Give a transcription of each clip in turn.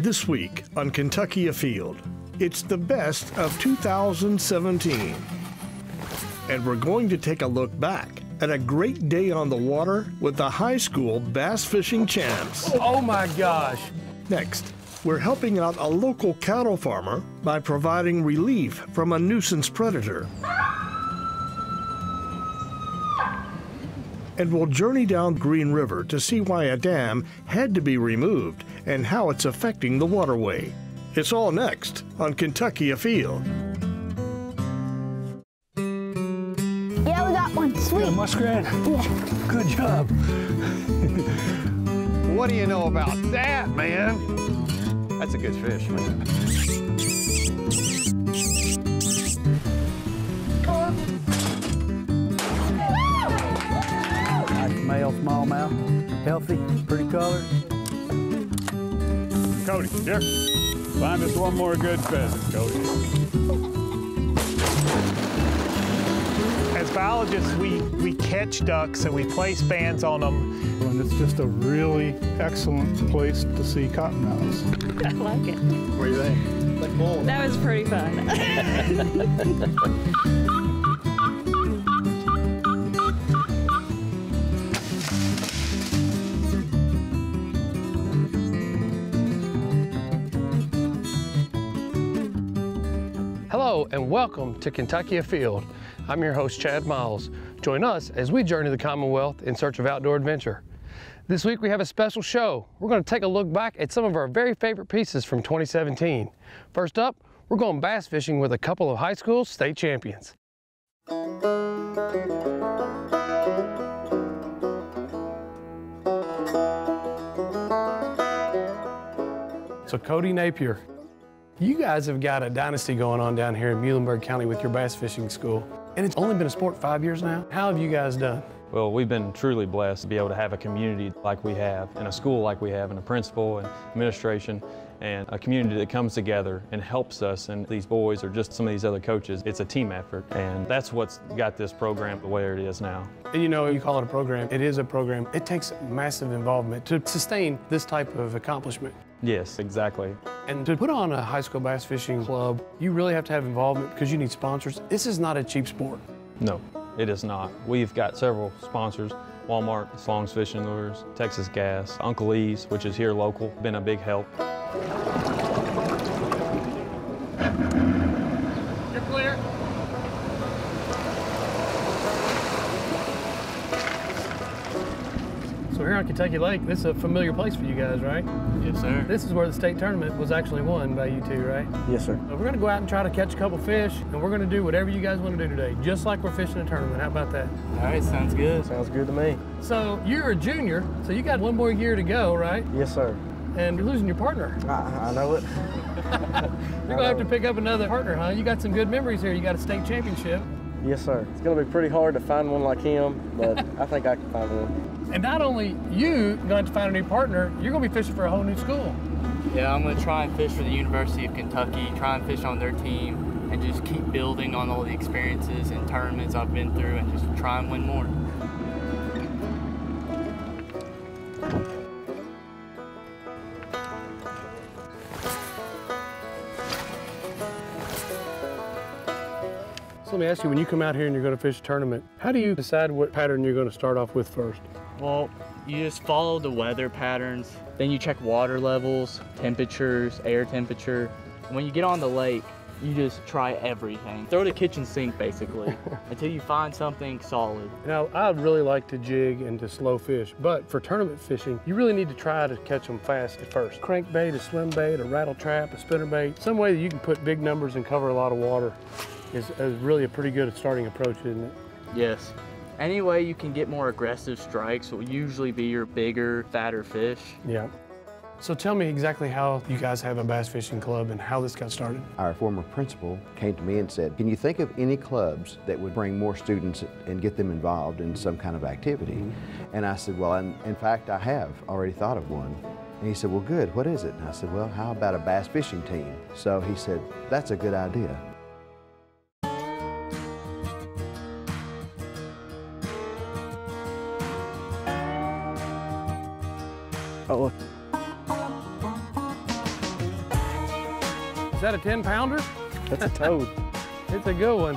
This week on Kentucky Afield, it's the best of 2017. And we're going to take a look back at a great day on the water with the high school bass fishing champs. Oh my gosh. Next, we're helping out a local cattle farmer by providing relief from a nuisance predator. And we'll journey down Green River to see why a dam had to be removed and how it's affecting the waterway. It's all next on Kentucky Afield. Yeah, we got one. Sweet. Got a muskrat? Yeah. Good job. What do you know about that, man? That's a good fish, man. Nice male smallmouth. Healthy, pretty color. Cody, here. Find us one more good pheasant, Cody. As biologists, we catch ducks and we place bands on them. And it's just a really excellent place to see cottonmouths. I like it. What do you think? That was pretty fun. Hello and welcome to Kentucky Afield. I'm your host, Chad Miles. Join us as we journey the Commonwealth in search of outdoor adventure. This week we have a special show. We're going to take a look back at some of our very favorite pieces from 2017. First up, we're going bass fishing with a couple of high school state champions. So Cody Napier, you guys have got a dynasty going on down here in Muhlenberg County with your bass fishing school. And it's only been a sport 5 years now. How have you guys done? Well, we've been truly blessed to be able to have a community like we have, and a school like we have, and a principal and administration, and a community that comes together and helps us. And these boys or just some of these other coaches, it's a team effort. And that's what's got this program the way it is now. And you know, you call it a program. It is a program. It takes massive involvement to sustain this type of accomplishment. Yes, exactly. And to put on a high school bass fishing club, you really have to have involvement because you need sponsors. This is not a cheap sport. No, it is not. We've got several sponsors: Walmart, Slong's Fishing Lures, Texas Gas, Uncle E's, which is here local, been a big help. You're clear. So here on Kentucky Lake, this is a familiar place for you guys, right? Yes, sir. This is where the state tournament was actually won by you two, right? Yes, sir. So we're gonna go out and try to catch a couple fish, and we're gonna do whatever you guys wanna do today, just like we're fishing a tournament. How about that? All right, sounds good. Sounds good to me. So you're a junior, so you got one more year to go, right? Yes, sir. And you're losing your partner. I know it. You're gonna have to pick up another partner, huh? You got some good memories here. You got a state championship. Yes, sir. It's going to be pretty hard to find one like him, but I think I can find one. And not only you going to have to find a new partner, you're going to be fishing for a whole new school. Yeah, I'm going to try and fish for the University of Kentucky, try and fish on their team, and just keep building on all the experiences and tournaments I've been through and just try and win more. So let me ask you, when you come out here and you're going to fish a tournament, how do you decide what pattern you're going to start off with first? Well, you just follow the weather patterns, then you check water levels, temperatures, air temperature. And when you get on the lake, you just try everything. Throw the kitchen sink, basically, until you find something solid. Now, I'd really like to jig and to slow fish, but for tournament fishing, you really need to try to catch them fast at first. Crankbait, a swim bait, a rattle trap, a spinnerbait, some way that you can put big numbers and cover a lot of water is really a pretty good starting approach, isn't it? Yes. Any way you can get more aggressive strikes will usually be your bigger, fatter fish. Yeah. So tell me exactly how you guys have a bass fishing club and how this got started. Our former principal came to me and said, can you think of any clubs that would bring more students and get them involved in some kind of activity? Mm-hmm. And I said, well, in fact, I have already thought of one. And he said, well, good, what is it? And I said, well, how about a bass fishing team? So he said, that's a good idea. Oh, look. that a 10-pounder? That's a toad. It's a good one.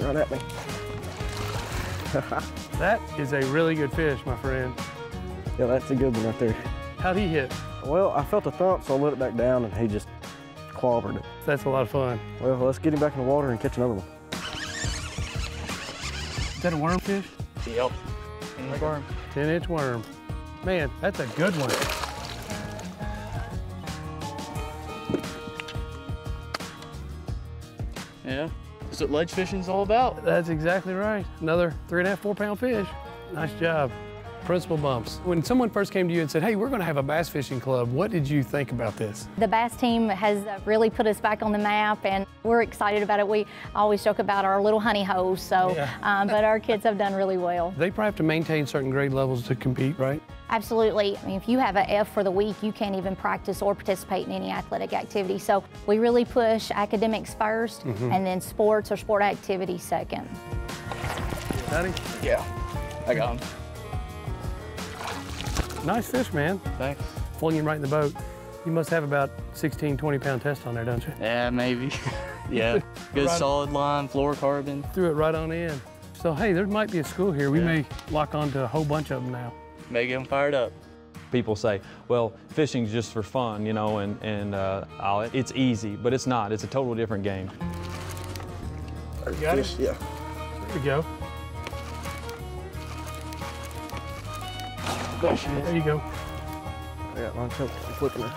Run at me. That is a really good fish, my friend. Yeah, that's a good one right there. How'd he hit? Well, I felt a thump, so I let it back down, and he just clobbered it. That's a lot of fun. Well, let's get him back in the water and catch another one. Is that a worm fish? Yep. Worm. 10-inch worm. Man, that's a good one. Yeah, that's what ledge fishing's all about. That's exactly right. Another 3.5, 4-pound fish. Nice job. Principal bumps. When someone first came to you and said, hey, we're gonna have a bass fishing club, what did you think about this? The bass team has really put us back on the map, and we're excited about it. We always joke about our little honey holes, so, yeah. But our kids have done really well. They probably have to maintain certain grade levels to compete, right? Absolutely. I mean, if you have an F for the week, you can't even practice or participate in any athletic activity. So we really push academics first, and then sports or sport activity second. Daddy? Yeah, I got him. Nice fish, man. Thanks. Flung him right in the boat. You must have about 16, 20-pound test on there, don't you? Yeah, maybe. Yeah, good Right. solid line, fluorocarbon. Threw it right on in. So, hey, there might be a school here. We may lock on to a whole bunch of them now. May get them fired up. People say, well, fishing's just for fun, you know, and it's easy, but it's not. It's a total different game. You got it? Yeah. There we go. There you go. I got my choke flipping it.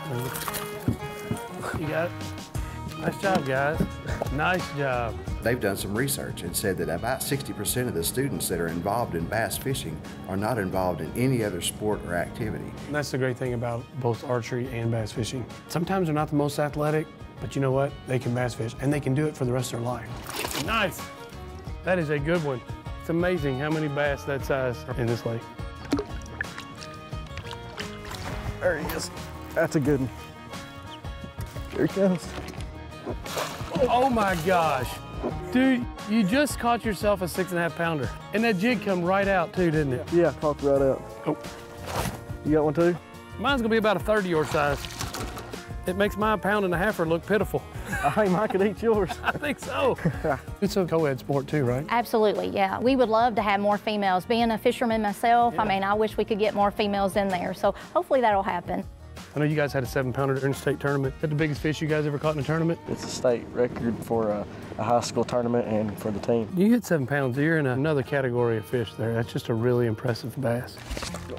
You got it. Nice job, guys. Nice job. They've done some research and said that about 60% of the students that are involved in bass fishing are not involved in any other sport or activity. And that's the great thing about both archery and bass fishing. Sometimes they're not the most athletic, but you know what? They can bass fish, and they can do it for the rest of their life. Nice. That is a good one. It's amazing how many bass that size are in this lake. There he is. That's a good one. Here he comes. Oh my gosh. Dude, you just caught yourself a 6.5-pounder. And that jig come right out too, didn't it? Yeah, popped right out. Oh. You got one too? Mine's gonna be about a third of your size. It makes my 1.5-pounder look pitiful. I think mine could eat yours. I think so. It's a co-ed sport too, right? Absolutely, yeah. We would love to have more females. Being a fisherman myself, I mean, I wish we could get more females in there. So hopefully that'll happen. I know you guys had a 7-pounder during the state tournament. Is that the biggest fish you guys ever caught in a tournament? It's a state record for a high school tournament and for the team. You hit 7 pounds, you're in another category of fish there. That's just a really impressive bass.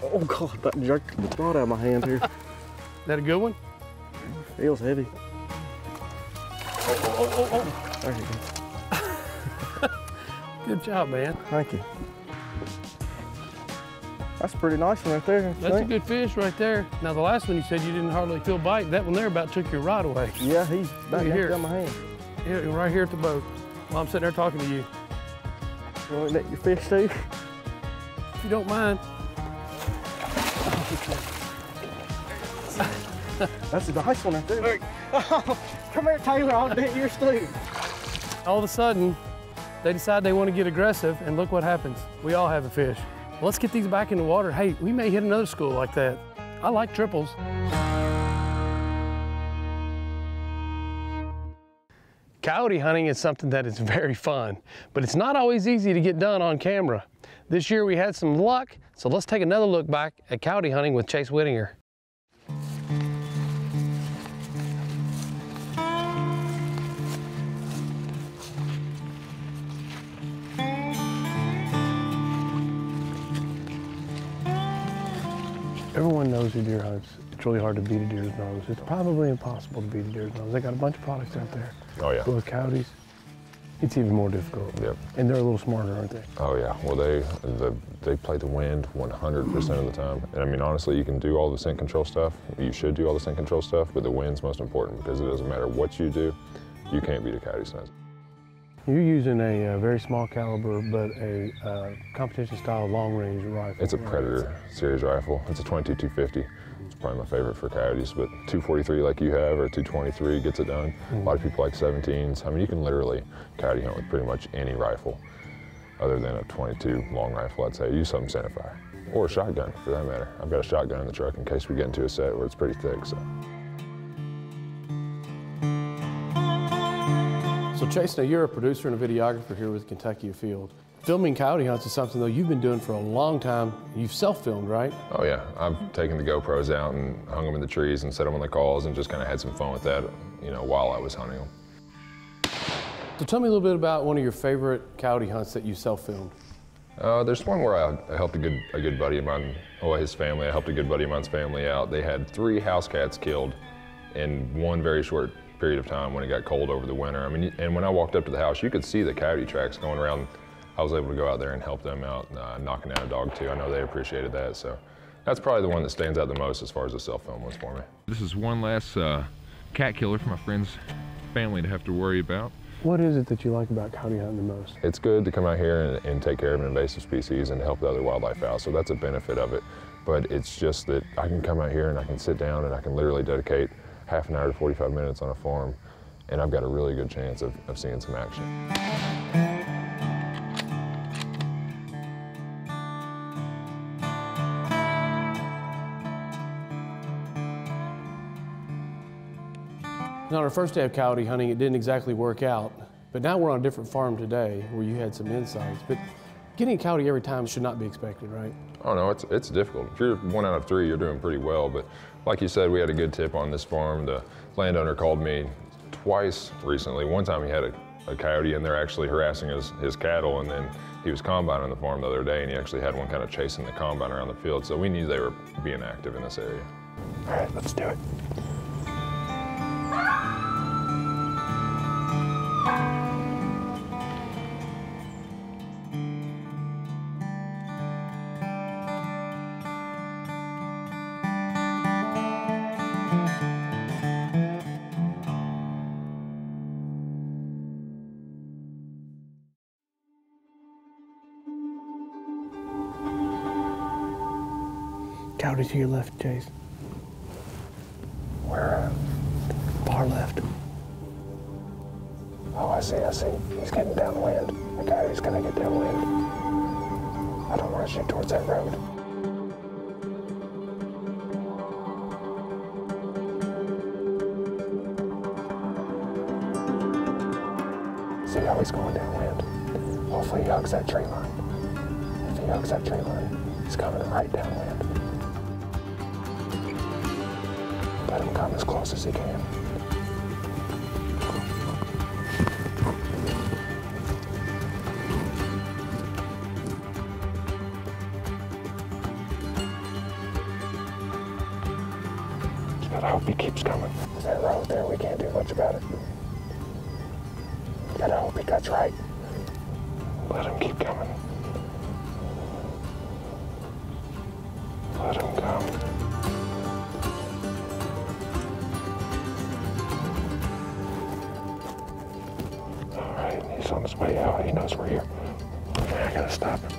Oh God, that jerked the rod out of my hand here. Is that a good one? Feels heavy. Oh. There you go. Good job, man. Thank you. That's a pretty nice one right there. That's a good fish right there. Now the last one you said you didn't hardly feel bite. That one there about took your rod away. Yeah, he's back here. down my hand. Yeah, right here at the boat. While I'm sitting there talking to you. You want to net your fish too? If you don't mind. That's a nice one right there. Oh, come here, Taylor. I'll net yours too. All of a sudden, they decide they want to get aggressive, and look what happens. We all have a fish. Let's get these back in the water. Hey, we may hit another school like that. I like triples. Coyote hunting is something that is very fun, but it's not always easy to get done on camera. This year we had some luck, so let's take another look back at coyote hunting with Chase Whittinger. Everyone knows who deer hunts. It's really hard to beat a deer's nose. It's probably impossible to beat a deer's nose. They got a bunch of products out there. Oh yeah. But with coyotes, it's even more difficult. Yep. And they're a little smarter, aren't they? Oh yeah. Well, they play the wind 100% of the time. And I mean, honestly, you can do all the scent control stuff. You should do all the scent control stuff, but the wind's most important because it doesn't matter what you do, you can't beat a coyote's nose. You're using a very small caliber, but a competition-style long-range rifle. It's a Predator series rifle. It's a 22-250. It's probably my favorite for coyotes, but 243 like you have or 223 gets it done. A lot of people like 17s. I mean, you can literally coyote hunt with pretty much any rifle other than a 22 long rifle, I'd say. Use something centerfire. or a shotgun for that matter. I've got a shotgun in the truck in case we get into a set where it's pretty thick. So Chase, now you're a producer and a videographer here with Kentucky Afield. Filming coyote hunts is something though you've been doing for a long time. You've self-filmed, right? Oh yeah, I've taken the GoPros out and hung them in the trees and set them on the calls and just kind of had some fun with that, you know, while I was hunting them. So tell me a little bit about one of your favorite coyote hunts that you self-filmed. There's one where I helped a good buddy of mine, his family. I helped a good buddy of mine's family out. They had 3 house cats killed in one very short period of time when it got cold over the winter. I mean, and when I walked up to the house, you could see the coyote tracks going around. I was able to go out there and help them out, knocking down a dog too. I know they appreciated that, so that's probably the one that stands out the most as far as the self-film was for me. This is one less cat killer for my friend's family to have to worry about. What is it that you like about coyote hunting the most? It's good to come out here and take care of an invasive species and help the other wildlife out, so that's a benefit of it. But it's just that I can come out here and I can sit down and I can literally dedicate half an hour to 45 minutes on a farm, and I've got a really good chance of seeing some action. Now, on our first day of coyote hunting, it didn't exactly work out, but now we're on a different farm today where you had some insights. But getting a coyote every time should not be expected, right? Oh no, it's difficult. If you're 1 out of 3, you're doing pretty well. But like you said, we had a good tip on this farm. The landowner called me twice recently. One time he had a coyote in there actually harassing his cattle, and then he was combining the farm the other day, and he actually had one kind of chasing the combine around the field. So we knew they were being active in this area. All right, let's do it. Coyote to your left, Chase. Where? Far left. Oh, I see. He's getting downwind. The coyote's gonna get downwind. I don't want to shoot towards that road. See how he's going downwind? Hopefully he hugs that tree line. If he hugs that tree line, he's coming right downwind. Let him come as close as he can. Just gotta hope he keeps coming. That road there, we can't do much about it. Gotta hope he cuts right. Let him keep coming. Let him come. He's on his way out. He knows we're here. I gotta stop him.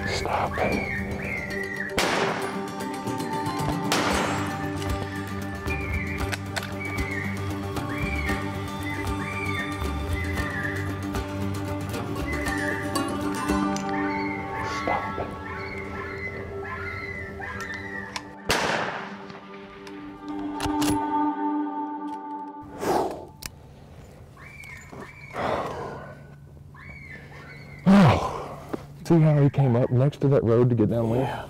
Stop him. Stop him. See how he came up next to that road to get downwind? Yeah.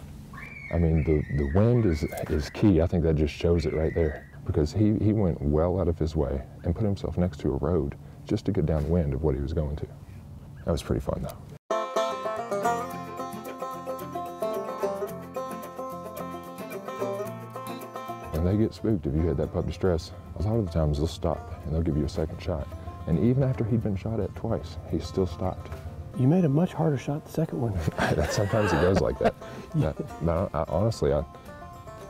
I mean, the wind is key. I think that just shows it right there. Because he went well out of his way and put himself next to a road just to get downwind of what he was going to. That was pretty fun, though. When they get spooked, if you hit that pup distress, a lot of the times they'll stop and they'll give you a second shot. And even after he'd been shot at twice, he still stopped. You made a much harder shot the second one. Sometimes it goes like that. Yeah. But honestly, I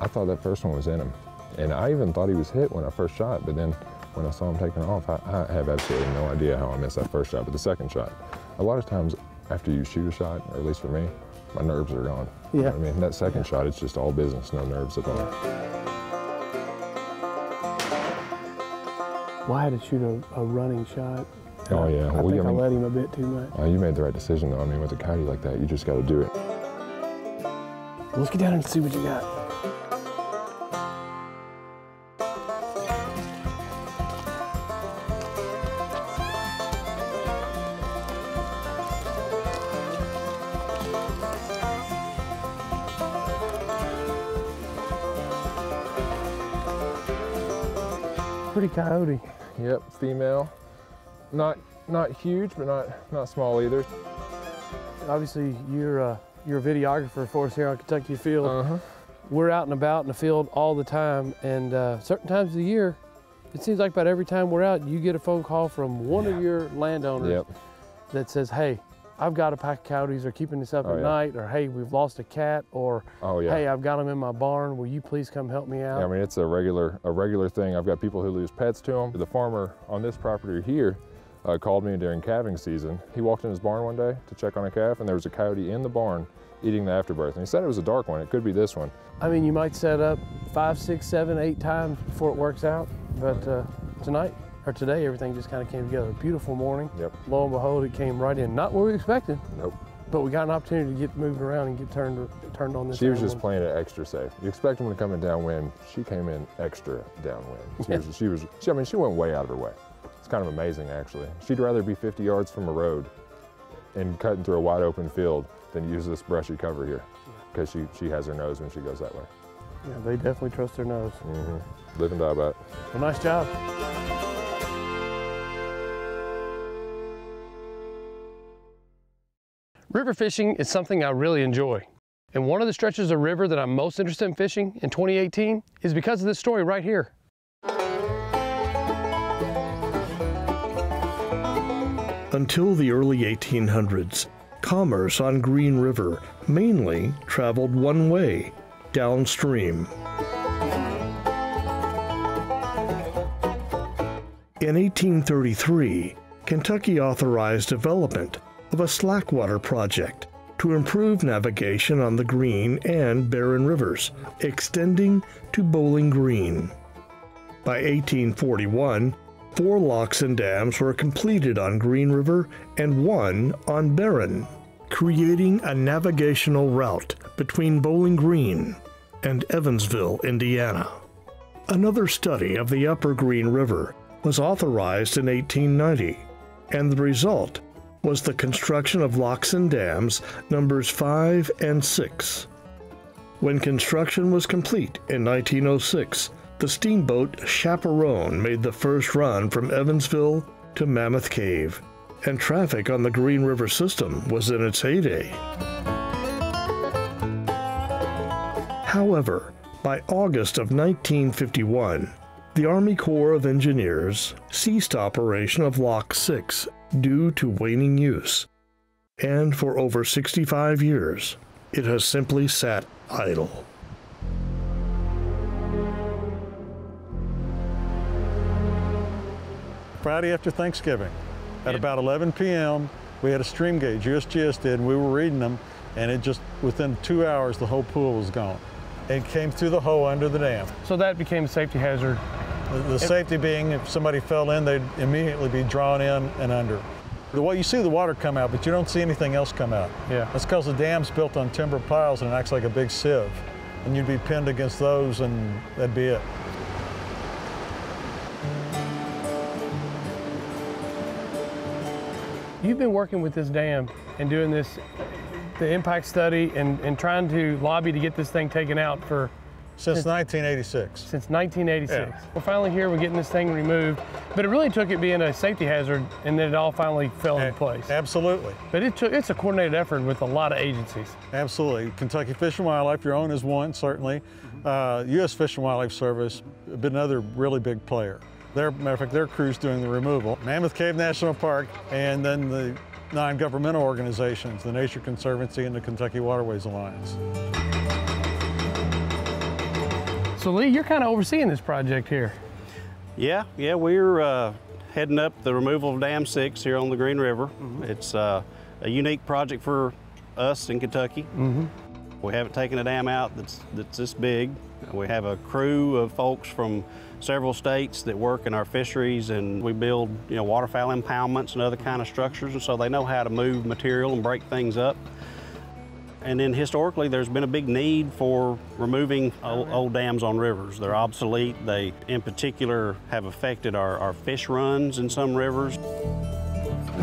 thought that first one was in him. And I even thought he was hit when I first shot, but then when I saw him taking off, I have absolutely no idea how I missed that first shot. But the second shot, a lot of times after you shoot a shot, or at least for me, my nerves are gone. Yeah. You know what I mean? That second shot, it's just all business, no nerves at all. Well, I had to shoot a running shot Oh yeah. I think I let him a bit too much. You made the right decision though. I mean, with a coyote like that, you just got to do it. Let's get down and see what you got. Pretty coyote. Yep, female. Not huge, but not small either. Obviously, you're a videographer for us here on Kentucky Afield. We're out and about in the field all the time, and certain times of the year, it seems like about every time we're out, you get a phone call from one of your landowners that says, hey, I've got a pack of coyotes, or keeping this up at night, or hey, we've lost a cat, or hey, I've got them in my barn, will you please come help me out? Yeah, I mean, it's a regular thing. I've got people who lose pets to them. The farmer on this property here called me during calving season. He walked in his barn one day to check on a calf, and there was a coyote in the barn eating the afterbirth. And he said it was a dark one. It could be this one. I mean, you might set up 5, 6, 7, 8 times before it works out, but today, everything just kind of came together. Beautiful morning. Yep. Lo and behold, it came right in. Not what we expected. Nope. But we got an opportunity to get moved around and get turned on this. She was just playing it extra safe. You expect them to come in downwind. She came in extra downwind. I mean, she went way out of her way. It's kind of amazing, actually. She'd rather be 50 yards from a road and cutting through a wide open field than use this brushy cover here, because she has her nose when she goes that way. Yeah, they definitely trust their nose. Live and die by it. Well, nice job. River fishing is something I really enjoy. And one of the stretches of river that I'm most interested in fishing in 2018 is because of this story right here. Until the early 1800s, commerce on Green River mainly traveled one way, downstream. In 1833, Kentucky authorized development of a slackwater project to improve navigation on the Green and Barren Rivers, extending to Bowling Green. By 1841, 4 locks and dams were completed on Green River and 1 on Barren, creating a navigational route between Bowling Green and Evansville, Indiana. Another study of the upper Green River was authorized in 1890, and the result was the construction of locks and dams numbers 5 and 6. When construction was complete in 1906, the steamboat Chaperone made the first run from Evansville to Mammoth Cave, and traffic on the Green River system was in its heyday. However, by August of 1951, the Army Corps of Engineers ceased operation of Lock 6 due to waning use, and for over 65 years, it has simply sat idle. Friday after Thanksgiving, at about 11 p.m., we had a stream gauge, USGS did, and we were reading them, and it just, within 2 hours, the whole pool was gone. It came through the hole under the dam. So that became a safety hazard. The safety being, if somebody fell in, they'd immediately be drawn in and under. You see the water come out, but you don't see anything else come out. Yeah. That's because the dam's built on timber piles and it acts like a big sieve. And you'd be pinned against those and that'd be it. You've been working with this dam and doing the impact study and trying to lobby to get this thing taken out for... Since 1986. Since 1986. Yeah. We're finally here, we're getting this thing removed, but it really took it being a safety hazard and then it all finally fell into place. Absolutely. But it's a coordinated effort with a lot of agencies. Absolutely. Kentucky Fish and Wildlife, your own is one, certainly. U.S. Fish and Wildlife Service, been another really big player. Matter of fact, their crew's doing the removal. Mammoth Cave National Park, and then the non-governmental organizations, the Nature Conservancy and the Kentucky Waterways Alliance. So Lee, you're kind of overseeing this project here. Yeah, we're heading up the removal of Dam 6 here on the Green River. It's a unique project for us in Kentucky. We haven't taken a dam out that's this big. We have a crew of folks from several states that work in our fisheries, and we build, waterfowl impoundments and other kind of structures, and so they know how to move material and break things up. And then historically, there's been a big need for removing old dams on rivers. They're obsolete. They, in particular, have affected our fish runs in some rivers.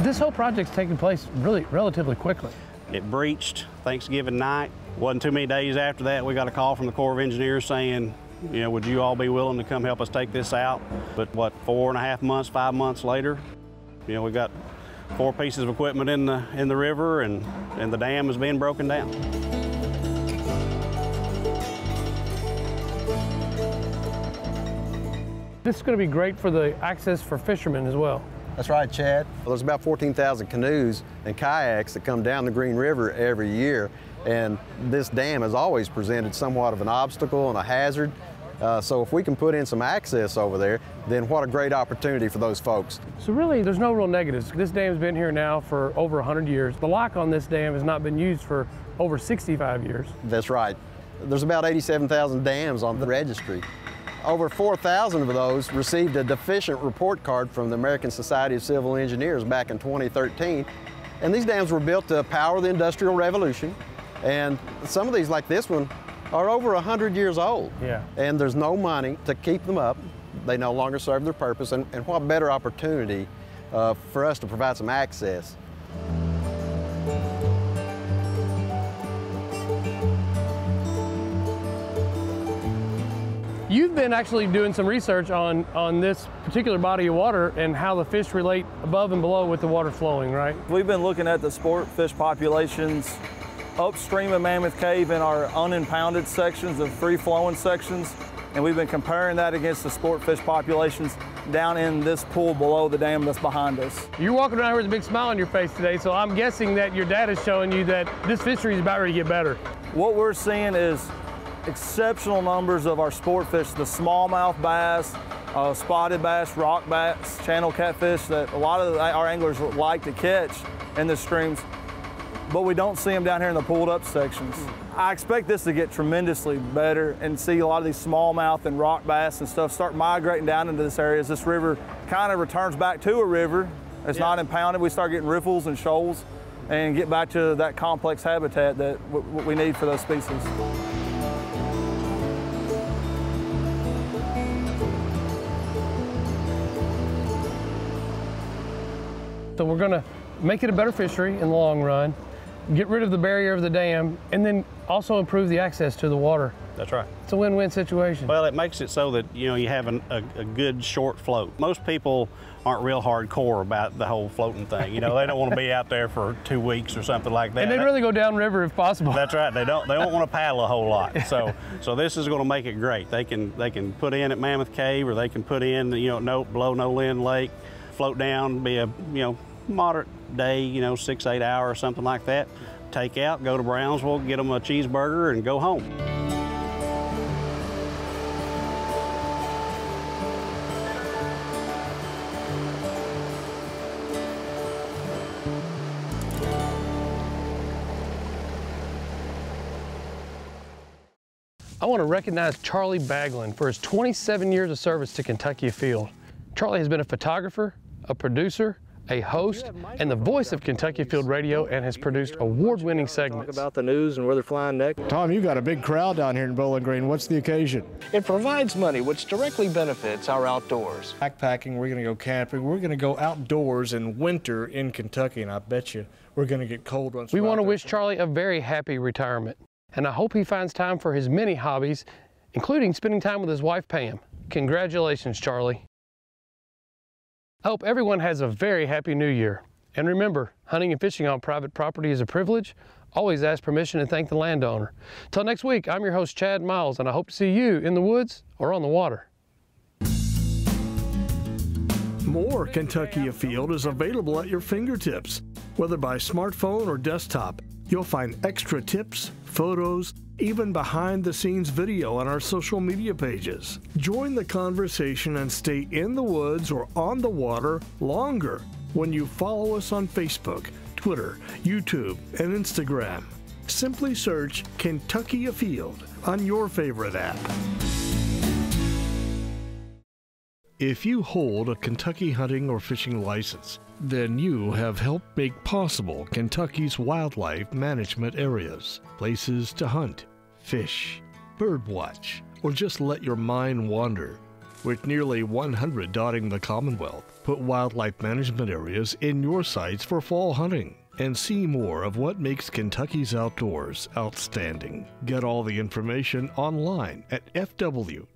This whole project's taking place really relatively quickly. It breached Thanksgiving night. Wasn't too many days after that, we got a call from the Corps of Engineers saying, would you all be willing to come help us take this out? But what, 4.5 months, 5 months later, we got 4 pieces of equipment in the river, and the dam is being broken down. This is going to be great for the access for fishermen as well. That's right, Chad. Well, there's about 14,000 canoes and kayaks that come down the Green River every year, and this dam has always presented somewhat of an obstacle and a hazard. So if we can put in some access over there, then what a great opportunity for those folks. So really, there's no real negatives. This dam's been here now for over 100 years. The lock on this dam has not been used for over 65 years. That's right. There's about 87,000 dams on the registry. Over 4,000 of those received a deficient report card from the American Society of Civil Engineers back in 2013. And these dams were built to power the Industrial Revolution. And some of these, like this one, are over 100 years old. Yeah. And there's no money to keep them up. They no longer serve their purpose. And what better opportunity for us to provide some access. You've been actually doing some research on this particular body of water and how the fish relate above and below with the water flowing, right? We've been looking at the sport fish populations upstream of Mammoth Cave in our unimpounded sections of free-flowing sections, and we've been comparing that against the sport fish populations down in this pool below the dam that's behind us. You're walking around here with a big smile on your face today, so I'm guessing that your data's showing you that this fishery is about ready to get better. What we're seeing is exceptional numbers of our sport fish, the smallmouth bass, spotted bass, rock bass, channel catfish that a lot of our anglers like to catch in the streams, but we don't see them down here in the pulled up sections. I expect this to get tremendously better and see a lot of these smallmouth and rock bass and stuff start migrating down into this area as this river kind of returns back to a river. It's not impounded. We start getting riffles and shoals and get back to that complex habitat that we need for those species. So we're going to make it a better fishery in the long run, get rid of the barrier of the dam, and then also improve the access to the water. That's right. It's a win-win situation. Well, it makes it so that, you have a good short float. Most people aren't real hardcore about the whole floating thing. They don't want to be out there for 2 weeks or something like that. And they'd really go downriver if possible. That's right. They don't want to paddle a whole lot. So this is going to make it great. They can put in at Mammoth Cave, or they can put in, below No Lynn Lake, float down, be a, moderate day, 6-8 hours, something like that. Take out, go to Brownsville, get them a cheeseburger, and go home. I want to recognize Charlie Baglin for his 27 years of service to Kentucky Afield. Charlie has been a photographer, a producer, a host, and the voice of Kentucky Afield Radio, and has produced award-winning segments. Talk about the news and where they're flying next. Tom, you got a big crowd down here in Bowling Green. What's the occasion? It provides money which directly benefits our outdoors. Backpacking, we're going to go camping, we're going to go outdoors in winter in Kentucky, and I bet you we're going to get cold once we want to wish Charlie a very happy retirement, and I hope he finds time for his many hobbies, including spending time with his wife, Pam. Congratulations, Charlie. I hope everyone has a very happy new year. And remember, hunting and fishing on private property is a privilege. Always ask permission and thank the landowner. Till next week, I'm your host, Chad Miles, and I hope to see you in the woods or on the water. More Kentucky Afield is available at your fingertips. Whether by smartphone or desktop, you'll find extra tips, photos, even behind-the-scenes video on our social media pages. Join the conversation and stay in the woods or on the water longer when you follow us on Facebook, Twitter, YouTube, and Instagram. Simply search Kentucky Afield on your favorite app. If you hold a Kentucky hunting or fishing license, then you have helped make possible Kentucky's wildlife management areas, places to hunt, fish, birdwatch, or just let your mind wander. With nearly 100 dotting the Commonwealth, put wildlife management areas in your sights for fall hunting and see more of what makes Kentucky's outdoors outstanding. Get all the information online at fw.ky.gov.